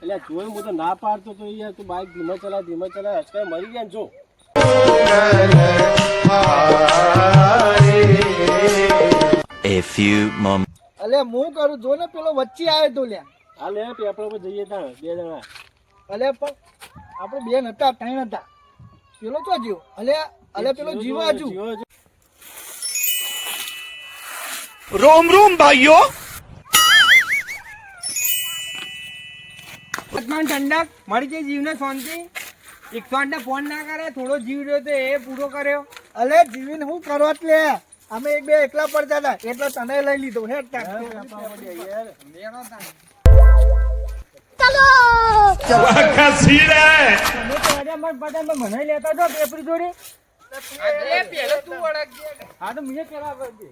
એટલે જોયું હું તો ના પાડતો તો યાર તું બાઈક ધીમે ચલા અચકાય મરી ગયા ને જો A few moments. અલે હું કરું જો ને પેલો વચ્ચે આવ્યો તો લ્યા. હા લે પેપર પર જઈએ તા 2 જણા. અલે પણ આપણે બેન હતા 3 હતા. પેલો તો જીવ અલે પેલો જીવ આજુ रोम रोम भाइयों ઠંડક મળી જાય જીવને શાંતિ 108 ને ફોન ના કરે થોડો જીવ રહ્યો તો એ પૂરો કર્યો. અલે જીવીને હું કરો એટલે અમે એક બે એકલા પડતા હતા એટલે તને લઈ લીધો હે મને લેતા જો પેપર જોડે હા તો મને પેલા કરજે